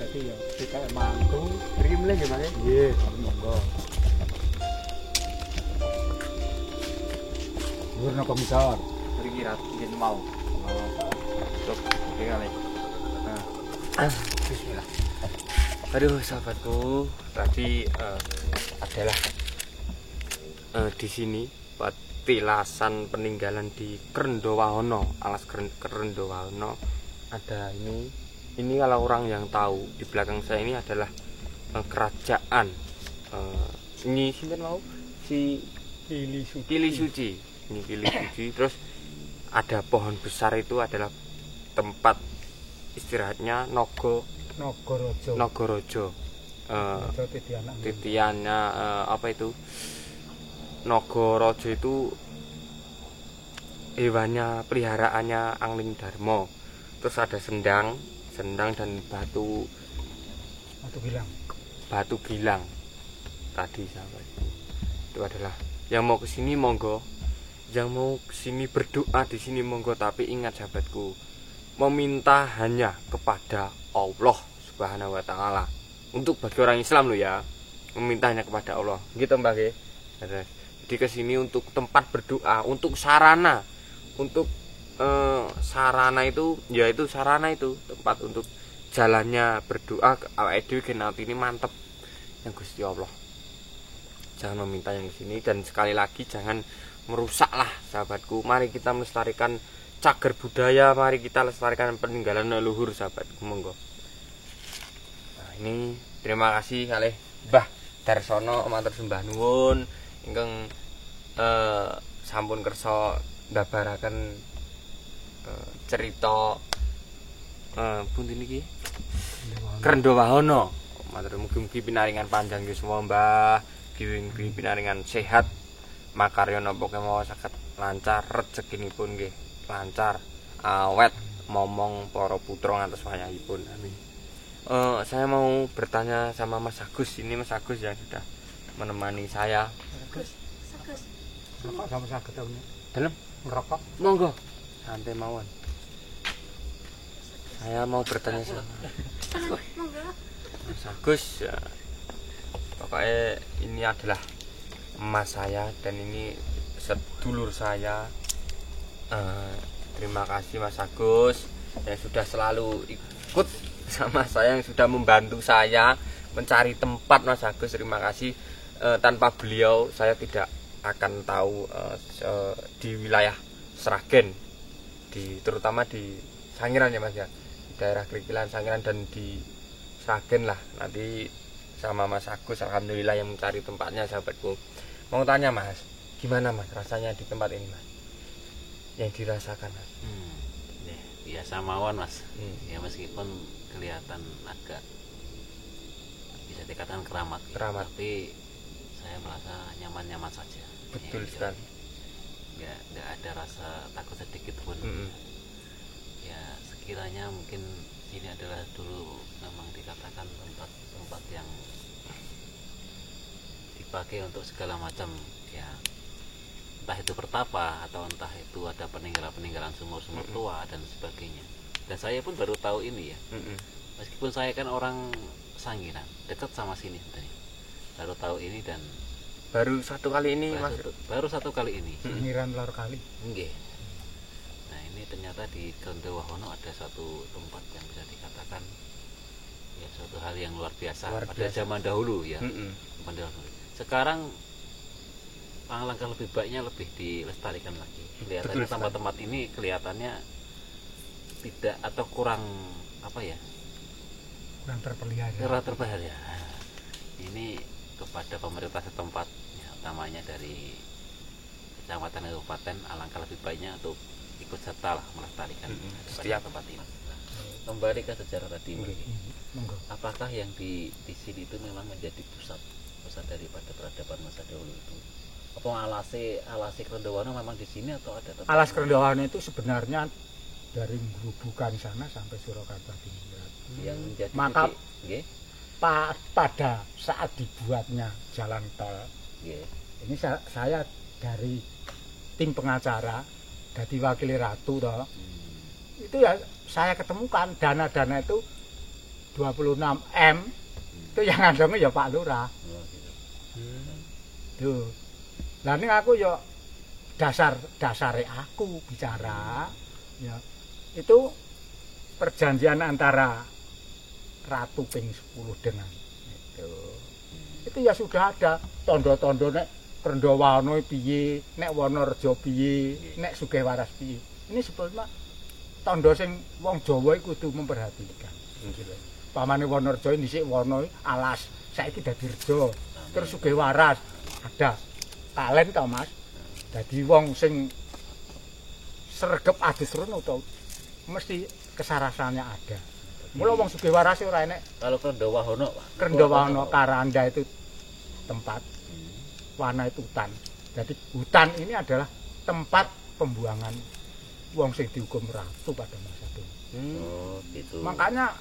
Speaker 2: jadi ya kita mantu
Speaker 1: Rim lagi Mbak.
Speaker 2: iya monggo Gurno komisar
Speaker 1: Pergi rat yen mau. Stop. Oke kali. Bismillah. Aduh sahabatku, tadi adalah di sini petilasan peninggalan di Krendowahono, alas Krendowahono. Ada ini kalau orang yang tahu di belakang saya ini adalah kerajaan ini sinten mau si Kili Suci. Ini Kili Suci. Terus ada pohon besar itu adalah tempat istirahatnya Nagaraja. Titiannya apa itu? Nagaraja itu hewannya peliharaannya Angling Darmo. Terus ada sendang dan batu gilang tadi sahabat. Itu adalah yang mau kesini monggo, yang mau kesini berdoa di sini monggo, tapi ingat sahabatku, meminta hanya kepada Allah Subhanahu wa taala. Untuk bagi orang Islam lo ya, meminta hanya kepada Allah. Gitu Mbak nggih. Jadi kesini untuk tempat berdoa, untuk sarana, untuk sarana itu, yaitu sarana itu tempat untuk jalannya berdoa awake dhewe gen ini mantep yang Gusti Allah. Jangan meminta yang kesini, dan sekali lagi jangan merusaklah sahabatku. Mari kita melestarikan cagar budaya, mari kita lestarikan peninggalan leluhur sahabatku, monggo. Nah, ini terima kasih kalih Mbah Darsono, matur sembah nuwun ingkang sampun kersa ndabaraken cerita pundi niki Krendowahono. Matur mugi-mugi pinaringan panjang nggih semua Mbah. giwing pinaringan sehat makarya napa kemawon saged lancar rezekinipun nggih lancar awet momong para putra ngantos wayahipun amin. Saya mau bertanya sama Mas Agus, ini Mas Agus yang sudah menemani saya.
Speaker 4: Gus.
Speaker 2: Rokok sama saged ta.
Speaker 1: Dalem
Speaker 2: Ngerokok.
Speaker 1: monggo santai mawon. Saya mau bertanya sama
Speaker 4: Monggo.
Speaker 1: Mas Agus ya, pokoknya ini adalah emas saya dan ini sedulur saya. Terima kasih Mas Agus yang sudah selalu ikut sama saya, yang sudah membantu saya mencari tempat. Mas Agus terima kasih. Tanpa beliau saya tidak akan tahu di wilayah Sragen, terutama di Sangiran ya Mas ya, di daerah Krikilan Sangiran dan di Sragen lah. Nanti sama Mas Agus alhamdulillah yang mencari tempatnya sahabatku. Mau tanya Mas, gimana Mas rasanya di tempat ini Mas, yang dirasakan Mas?
Speaker 3: Biasa mawon Mas. Ya meskipun kelihatan agak bisa dikatakan keramat. Tapi saya merasa nyaman-nyaman saja.
Speaker 1: Betul
Speaker 3: ya,
Speaker 1: sekali.
Speaker 3: Nggak ada rasa takut sedikit pun. Ya sekiranya mungkin ini adalah dulu memang dikatakan tempat yang dipakai untuk segala macam ya, entah itu pertapa atau entah itu ada peninggalan sumur-sumur tua dan sebagainya. Dan saya pun baru tahu ini ya. Meskipun saya kan orang Sangiran, dekat sama sini sebenarnya. Baru tahu ini dan
Speaker 1: baru satu kali ini Mas.
Speaker 3: Baru satu kali ini.
Speaker 2: Sangiran lor kali.
Speaker 3: Nggih. Nah, ini ternyata di Grondowono ada satu tempat yang bisa dikatakan ya suatu hal yang luar biasa pada zaman dahulu ya. Zaman dahulu. Sekarang alangkah lebih baiknya lebih dilestarikan lagi. Kelihatannya tempat-tempat ini kelihatannya tidak atau kurang apa ya?
Speaker 2: Kurang terpelihara.
Speaker 3: Kurang terpelihara. Ini kepada pemerintah setempat, ya, utamanya dari kecamatan kabupaten, alangkah lebih baiknya untuk ikut serta lah melestarikan setiap tempat ini. Nah, kembali ke sejarah tadi, apakah yang di sini itu memang menjadi pusat daripada peradaban masa dahulu itu? Apa alasi Grondowono memang di sini atau ada tempat?
Speaker 2: Alas Grondowono itu sebenarnya dari Grobogan sana sampai Surakarta Tinggirat.
Speaker 3: Yang menjadi
Speaker 2: maka
Speaker 3: titik,
Speaker 2: pada saat dibuatnya jalan tol, ini saya dari tim pengacara, dari wakil Ratu toh, itu ya saya ketemukan dana-dana itu 26 M, itu yang ngandungnya ya Pak Lurah. Tuh. Lah ini aku ya dasare aku bicara ya itu perjanjian antara Ratu ping 10 dengan itu ya sudah ada tondo-tondo nek Grondowono piye, nek Wonorejo piye, nek Sugihwaras piye. Ini sebetulnya tondo sing wong Jawa iku kudu memperhatikan. Pamane Wonorejo dhisik Wono alas, saiki dadi rejo. Terus Sugihwaras ada kalen to Mas. Dadi wong sing sregep adus rono to mesti kesarasannya ada. Mula wong Sugihwaras ora enek.
Speaker 3: Kalau Grondowono,
Speaker 2: Grondowono Karanda itu tempat, Wana itu hutan. Jadi hutan ini adalah tempat pembuangan wong sing dihukum ratu pada masa itu.
Speaker 3: Oh, gitu.
Speaker 2: Makanya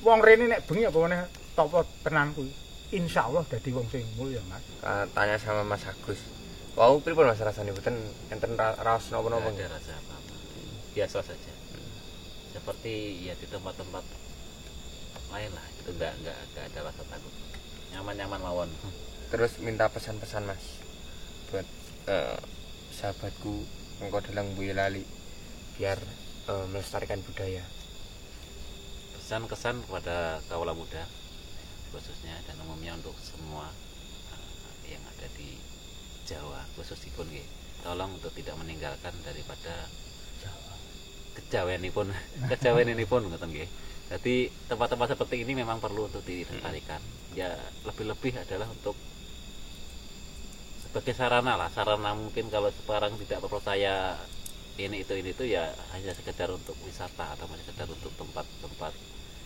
Speaker 2: wong rene nek bengi apa meneh tapa tenan kuwi. Insyaallah dadi wong sing mulya, Mas.
Speaker 1: Tanya sama Mas Agus. Wau pripun Mas rasane mboten enten raos napa-napa?
Speaker 3: Ada rasa apa-apa. Biasa saja. Seperti ya di tempat-tempat lain lah, itu enggak ada rasa takut. Nyaman-nyaman mawon.
Speaker 1: Terus minta pesan-pesan Mas buat sahabatku engko dalang Boyolali biar melestarikan budaya.
Speaker 3: Pesan-kesan kepada kaula muda khususnya dan umumnya untuk semua yang ada di Jawa khususipun nggih. Tolong untuk tidak meninggalkan daripada kejawenipun ngoten nggih. Jadi tempat-tempat seperti ini memang perlu untuk dilestarikan. Ya lebih-lebih adalah untuk sebagai sarana lah, sarana mungkin kalau sekarang tidak percaya ini itu ya hanya sekedar untuk wisata atau hanya sekedar untuk tempat-tempat.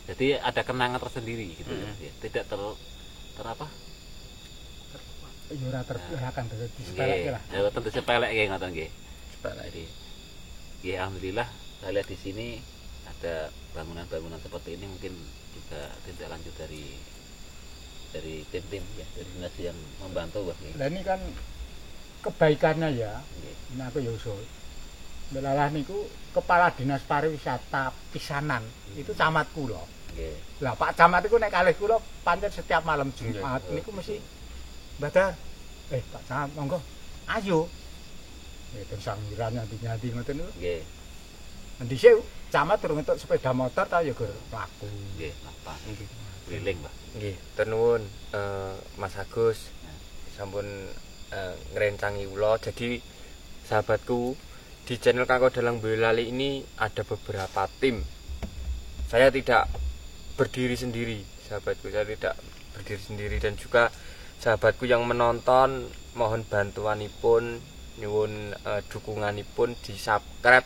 Speaker 3: Jadi ada kenangan tersendiri gitu ya. Tidak
Speaker 2: ya ora terelakkan dadi sepelek lah.
Speaker 3: Ya tentu sepelek nggih ngoten nggih. Sepelek iki. Ya alhamdulillah saya lihat di sini ada bangunan-bangunan seperti ini mungkin juga tindak lanjut dari tim-tim ya, dari dinas yang membantu Mbah.
Speaker 2: Lah ini kan kebaikannya ya.
Speaker 3: Nggih.
Speaker 2: Ini aku ya usul. Belalah niku kepala dinas pariwisata pisanan itu camatku loh.
Speaker 3: Nggih.
Speaker 2: Lah Pak Camat iku nek kalih kula pancen setiap malam Jumat niku mesti Mbah Dar. Pak Camat monggo. Ayo. Itu sangiran nyanti-nyanti ngoten niku.
Speaker 3: Nggih.
Speaker 2: Endi sih Camat durung entuk sepeda motor ta ya gur laku.
Speaker 3: Nggih, napa? Keliling, Mbah.
Speaker 1: Nggih, tenun Mas Agus sampun ngrencangi kula. Jadi sahabatku di channel Kakak Dalang Boyolali ini ada beberapa tim. Saya tidak berdiri sendiri, sahabatku. Saya tidak berdiri sendiri dan juga sahabatku yang menonton mohon bantuanipun, nyuwun dukunganipun di subscribe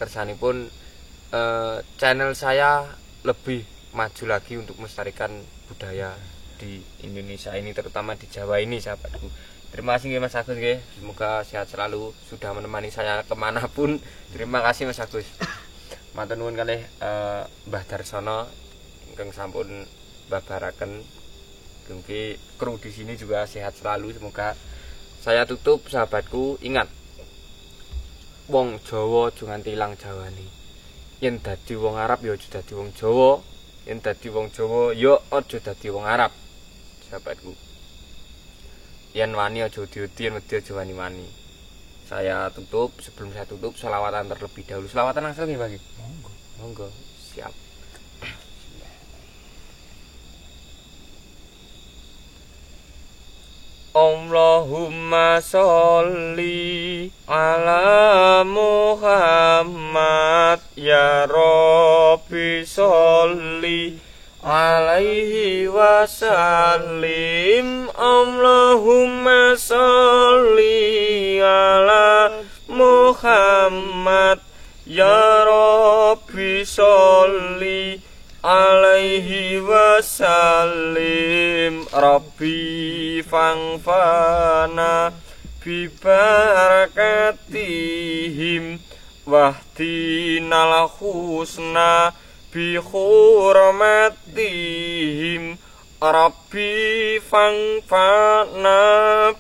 Speaker 1: kersanipun channel saya lebih maju lagi untuk melestarikan budaya di Indonesia ini, terutama di Jawa ini, sahabatku. Terima kasih Mas Agus nggih. Semoga sehat selalu, sudah menemani saya kemanapun. Terima kasih Mas Agus. Matur nuwun kalih Mbah Darsono ingkang sampun mbabaraken. Mugi kru di sini juga sehat selalu. Semoga saya tutup, sahabatku. Ingat, wong Jawa aja nganti ilang jawane. Yen dadi wong Arab ya aja dadi wong Jawa. Yen dadi wong Jawa ya aja dadi wong Arab. Sahabatku. Yen wani aja diudi, yen wedi aja wani-wani. Saya tutup, sebelum saya tutup selawatan terlebih dahulu. Selawatan langsung nggih, Pak.
Speaker 2: Monggo.
Speaker 1: Monggo, siap. Allahumma sholli ala Muhammad ya Rabbi sholli alaihi wasallim. Allahumma sholli ala Muhammad ya Rabbi sholli alaihi wasallim. Rabbi fangfana bibarakatihim wahdinal husna bi hurmatihim. Rabbi fangfana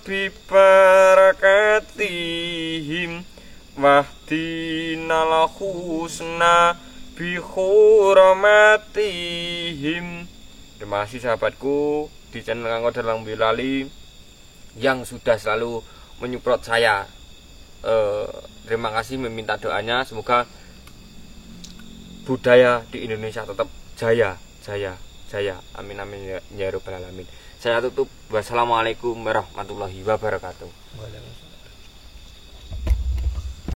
Speaker 1: bibarakatihim wahdinal husna bi hurmatihim. Terima kasih sahabatku di channel Kakak Dalang Boyolali yang sudah selalu menyupport saya. Terima kasih, meminta doanya semoga budaya di Indonesia tetap jaya. Amin amin ya rabbal alamin. Saya tutup. Wassalamualaikum warahmatullahi wabarakatuh.